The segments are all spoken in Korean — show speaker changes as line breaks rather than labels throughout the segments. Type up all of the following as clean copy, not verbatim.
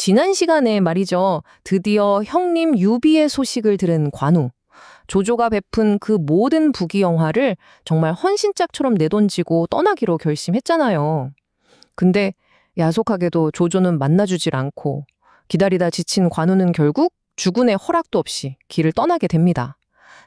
지난 시간에 말이죠. 드디어 형님 유비의 소식을 들은 관우. 조조가 베푼 그 모든 부귀영화를 정말 헌신짝처럼 내던지고 떠나기로 결심했잖아요. 근데 야속하게도 조조는 만나주질 않고 기다리다 지친 관우는 결국 주군의 허락도 없이 길을 떠나게 됩니다.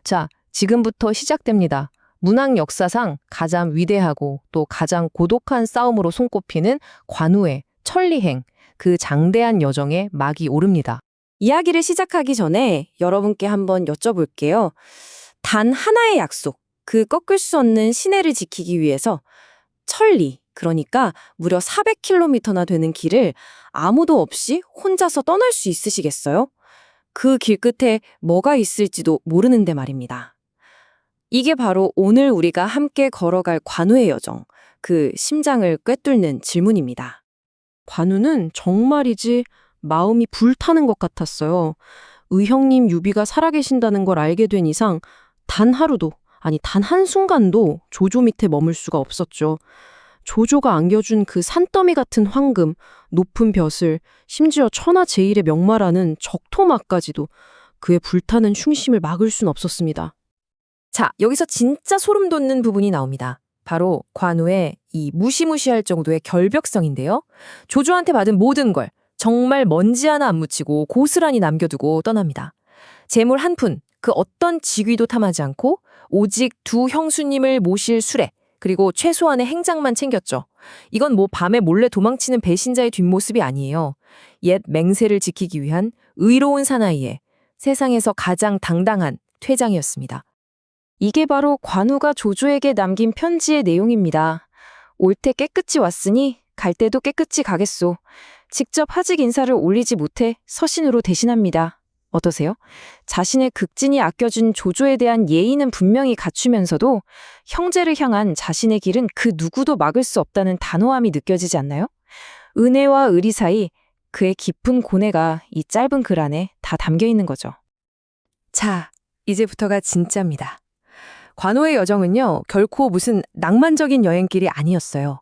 자, 지금부터 시작됩니다. 문학 역사상 가장 위대하고 또 가장 고독한 싸움으로 손꼽히는 관우의 천리행, 그 장대한 여정에 막이 오릅니다.
이야기를 시작하기 전에 여러분께 한번 여쭤볼게요. 단 하나의 약속, 그 꺾을 수 없는 신뢰를 지키기 위해서 천리, 그러니까 무려 400km나 되는 길을 아무도 없이 혼자서 떠날 수 있으시겠어요? 그 길 끝에 뭐가 있을지도 모르는데 말입니다. 이게 바로 오늘 우리가 함께 걸어갈 관우의 여정, 그 심장을 꿰뚫는 질문입니다. 관우는 정말이지 마음이 불타는 것 같았어요. 의형님 유비가 살아계신다는 걸 알게 된 이상 단 하루도, 아니 단 한순간도 조조 밑에 머물 수가 없었죠. 조조가 안겨준 그 산더미 같은 황금, 높은 벼슬, 심지어 천하제일의 명마라는 적토마까지도 그의 불타는 흉심을 막을 순 없었습니다. 자, 여기서 진짜 소름 돋는 부분이 나옵니다. 바로 관우의 이 무시무시할 정도의 결벽성인데요. 조조한테 받은 모든 걸 정말 먼지 하나 안 묻히고 고스란히 남겨두고 떠납니다. 재물 한 푼, 그 어떤 직위도 탐하지 않고 오직 두 형수님을 모실 수레, 그리고 최소한의 행장만 챙겼죠. 이건 뭐 밤에 몰래 도망치는 배신자의 뒷모습이 아니에요. 옛 맹세를 지키기 위한 의로운 사나이의 세상에서 가장 당당한 퇴장이었습니다. 이게 바로 관우가 조조에게 남긴 편지의 내용입니다. 올 때 깨끗이 왔으니 갈 때도 깨끗이 가겠소. 직접 하직 인사를 올리지 못해 서신으로 대신합니다. 어떠세요? 자신의 극진히 아껴준 조조에 대한 예의는 분명히 갖추면서도 형제를 향한 자신의 길은 그 누구도 막을 수 없다는 단호함이 느껴지지 않나요? 은혜와 의리 사이 그의 깊은 고뇌가 이 짧은 글 안에 다 담겨 있는 거죠. 자, 이제부터가 진짜입니다. 관우의 여정은요, 결코 무슨 낭만적인 여행길이 아니었어요.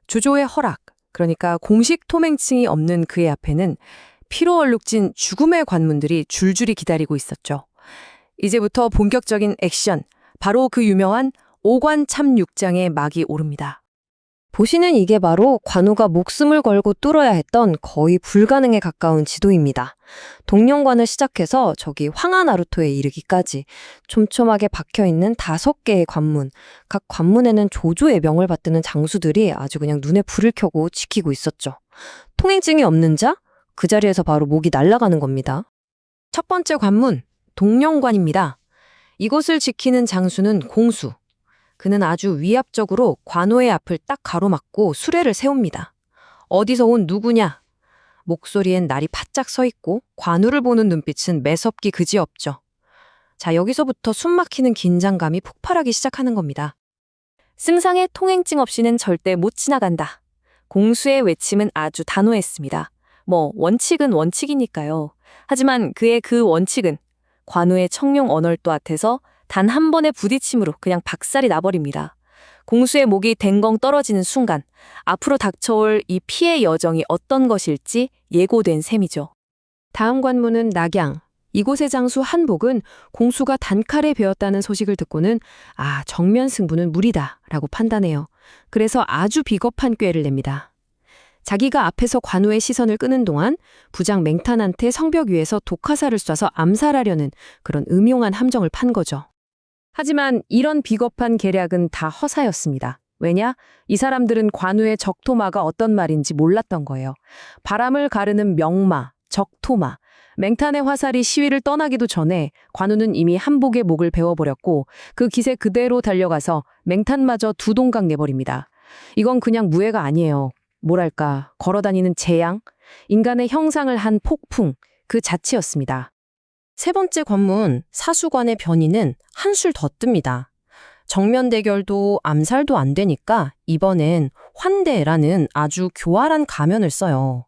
조조의 허락, 그러니까 공식 토맹층이 없는 그의 앞에는 피로 얼룩진 죽음의 관문들이 줄줄이 기다리고 있었죠. 이제부터 본격적인 액션, 바로 그 유명한 오관참육장의 막이 오릅니다. 보시는 이게 바로 관우가 목숨을 걸고 뚫어야 했던 거의 불가능에 가까운 지도입니다. 동령관을 시작해서 저기 황하나루토에 이르기까지 촘촘하게 박혀있는 5개의 관문, 각 관문에는 조조의 명을 받드는 장수들이 아주 그냥 눈에 불을 켜고 지키고 있었죠. 통행증이 없는 자? 그 자리에서 바로 목이 날아가는 겁니다. 첫 번째 관문, 동령관입니다. 이곳을 지키는 장수는 공수. 그는 아주 위압적으로 관우의 앞을 딱 가로막고 수레를 세웁니다. 어디서 온 누구냐? 목소리엔 날이 바짝 서 있고 관우를 보는 눈빛은 매섭기 그지없죠. 자, 여기서부터 숨막히는 긴장감이 폭발하기 시작하는 겁니다. 승상의 통행증 없이는 절대 못 지나간다. 공수의 외침은 아주 단호했습니다. 원칙은 원칙이니까요. 하지만 그의 그 원칙은 관우의 청룡 언얼도 앞에서 단 한 번의 부딪힘으로 그냥 박살이 나버립니다. 공수의 목이 댕강 떨어지는 순간 앞으로 닥쳐올 이 피해 여정이 어떤 것일지 예고된 셈이죠. 다음 관문은 낙양. 이곳의 장수 한복은 공수가 단칼에 베었다는 소식을 듣고는 정면 승부는 무리다 라고 판단해요. 그래서 아주 비겁한 꾀를 냅니다. 자기가 앞에서 관우의 시선을 끄는 동안 부장 맹탄한테 성벽 위에서 독화살을 쏴서 암살하려는 그런 음용한 함정을 판 거죠. 하지만 이런 비겁한 계략은 다 허사였습니다. 왜냐? 이 사람들은 관우의 적토마가 어떤 말인지 몰랐던 거예요. 바람을 가르는 명마, 적토마. 맹탄의 화살이 시위를 떠나기도 전에 관우는 이미 한복의 목을 베어버렸고 그 기세 그대로 달려가서 맹탄마저 두 동강 내버립니다. 이건 그냥 무예가 아니에요. 뭐랄까, 걸어다니는 재앙, 인간의 형상을 한 폭풍, 그 자체였습니다. 세 번째 관문, 사수관의 변이는 한술 더 뜹니다. 정면 대결도 암살도 안 되니까 이번엔 환대라는 아주 교활한 가면을 써요.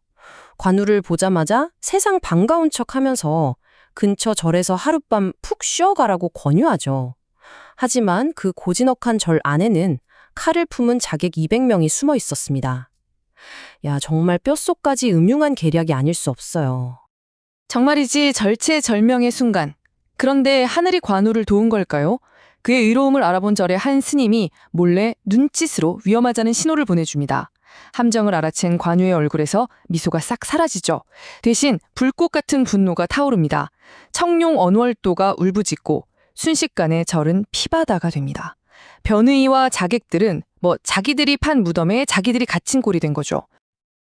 관우를 보자마자 세상 반가운 척하면서 근처 절에서 하룻밤 푹 쉬어가라고 권유하죠. 하지만 그 고즈넉한 절 안에는 칼을 품은 자객 200명이 숨어 있었습니다. 야, 정말 뼛속까지 음흉한 계략이 아닐 수 없어요.
정말이지 절체절명의 순간. 그런데 하늘이 관우를 도운 걸까요? 그의 의로움을 알아본 절의 한 스님이 몰래 눈짓으로 위험하다는 신호를 보내줍니다. 함정을 알아챈 관우의 얼굴에서 미소가 싹 사라지죠. 대신 불꽃 같은 분노가 타오릅니다. 청룡 언월도가 울부짖고 순식간에 절은 피바다가 됩니다. 변의와 자객들은 자기들이 판 무덤에 자기들이 갇힌 꼴이 된 거죠.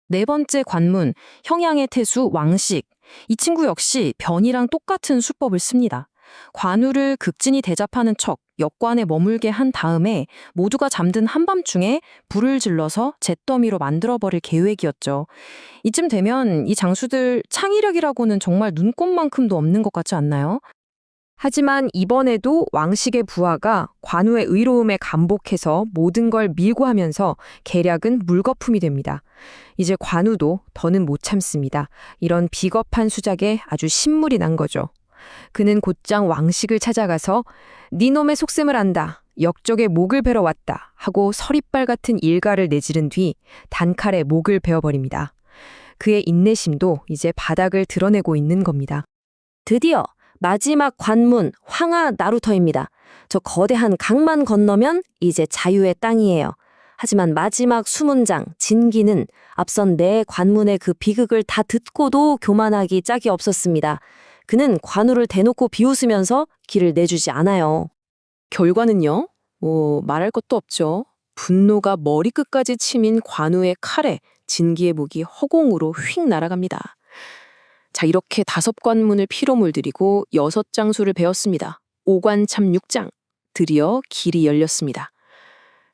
네 번째 관문, 형양의 태수 왕식. 이 친구 역시 변이랑 똑같은 수법을 씁니다. 관우를 극진히 대잡하는 척 역관에 머물게 한 다음에 모두가 잠든 한밤중에 불을 질러서 잿더미로 만들어버릴 계획이었죠. 이쯤 되면 이 장수들 창의력이라고는 정말 눈꼽만큼도 없는 것 같지 않나요? 하지만 이번에도 왕식의 부하가 관우의 의로움에 감복해서 모든 걸 밀고 하면서 계략은 물거품이 됩니다. 이제 관우도 더는 못 참습니다. 이런 비겁한 수작에 아주 신물이 난 거죠. 그는 곧장 왕식을 찾아가서 네 놈의 속셈을 안다. 역적의 목을 베러 왔다. 하고 서리빨 같은 일가를 내지른 뒤 단칼에 목을 베어버립니다. 그의 인내심도 이제 바닥을 드러내고 있는 겁니다. 드디어 마지막 관문 황하 나루터입니다. 저 거대한 강만 건너면 이제 자유의 땅이에요. 하지만 마지막 수문장 진기는 앞선 네 관문의 그 비극을 다 듣고도 교만하기 짝이 없었습니다. 그는 관우를 대놓고 비웃으면서 길을 내주지 않아요. 결과는요? 말할 것도 없죠. 분노가 머리끝까지 치민 관우의 칼에 진기의 목이 허공으로 휙 날아갑니다. 자, 이렇게 5관문을 피로 물들이고 6장수를 베었습니다. 5관참 6장. 드디어 길이 열렸습니다.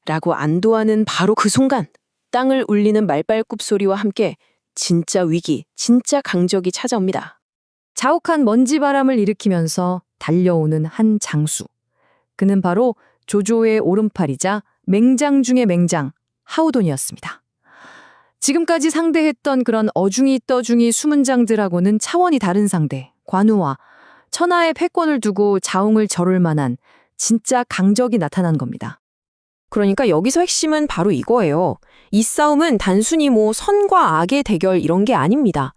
라고 안도하는 바로 그 순간 땅을 울리는 말발굽 소리와 함께 진짜 위기, 진짜 강적이 찾아옵니다. 자욱한 먼지바람을 일으키면서 달려오는 한 장수. 그는 바로 조조의 오른팔이자 맹장 중의 맹장, 하우돈이었습니다. 지금까지 상대했던 그런 어중이 떠중이 수문장들하고는 차원이 다른 상대, 관우와 천하의 패권을 두고 자웅을 겨룰 만한 진짜 강적이 나타난 겁니다. 그러니까 여기서 핵심은 바로 이거예요. 이 싸움은 단순히 선과 악의 대결 이런 게 아닙니다.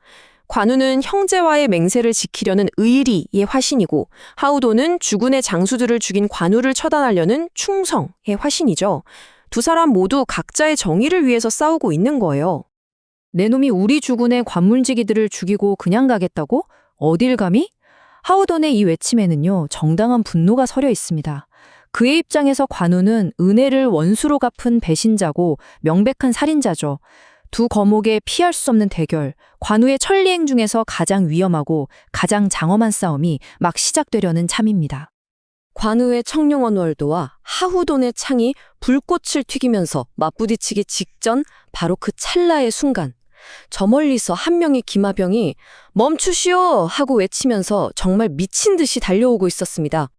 관우는 형제와의 맹세를 지키려는 의리의 화신이고 하우돈은 주군의 장수들을 죽인 관우를 처단하려는 충성의 화신이죠. 두 사람 모두 각자의 정의를 위해서 싸우고 있는 거예요. 내 놈이 우리 주군의 관문지기들을 죽이고 그냥 가겠다고? 어딜 감히? 하우돈의 이 외침에는요, 정당한 분노가 서려 있습니다. 그의 입장에서 관우는 은혜를 원수로 갚은 배신자고 명백한 살인자죠. 두 거목의 피할 수 없는 대결, 관우의 천리행 중에서 가장 위험하고 가장 장엄한 싸움이 막 시작되려는 참입니다. 관우의 청룡언월도와 하후돈의 창이 불꽃을 튀기면서 맞부딪히기 직전 바로 그 찰나의 순간, 저 멀리서 한 명의 기마병이 멈추시오! 하고 외치면서 정말 미친 듯이 달려오고 있었습니다.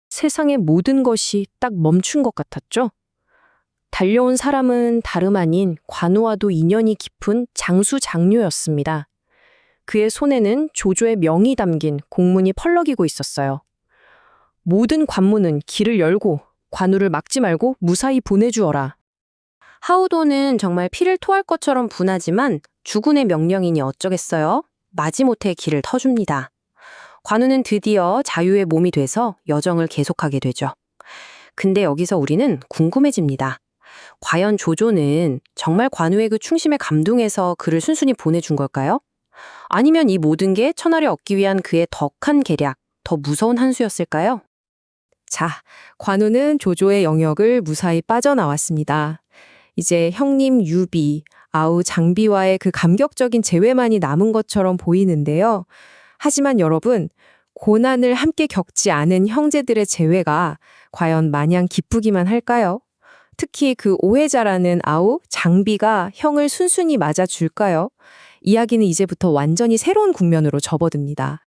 세상의 모든 것이 딱 멈춘 것 같았죠? 달려온 사람은 다름 아닌 관우와도 인연이 깊은 장수 장료였습니다. 그의 손에는 조조의 명이 담긴 공문이 펄럭이고 있었어요. 모든 관문은 길을 열고 관우를 막지 말고 무사히 보내주어라. 하우돈은 정말 피를 토할 것처럼 분하지만 주군의 명령이니 어쩌겠어요? 마지못해 길을 터줍니다. 관우는 드디어 자유의 몸이 돼서 여정을 계속하게 되죠. 근데 여기서 우리는 궁금해집니다. 과연 조조는 정말 관우의 그 충심에 감동해서 그를 순순히 보내준 걸까요? 아니면 이 모든 게 천하를 얻기 위한 그의 덕한 계략, 더 무서운 한 수였을까요? 자, 관우는 조조의 영역을 무사히 빠져나왔습니다. 이제 형님 유비, 아우 장비와의 그 감격적인 재회만이 남은 것처럼 보이는데요. 하지만 여러분, 고난을 함께 겪지 않은 형제들의 재회가 과연 마냥 기쁘기만 할까요? 특히 그 오해자라는 아우 장비가 형을 순순히 맞아줄까요? 이야기는 이제부터 완전히 새로운 국면으로 접어듭니다.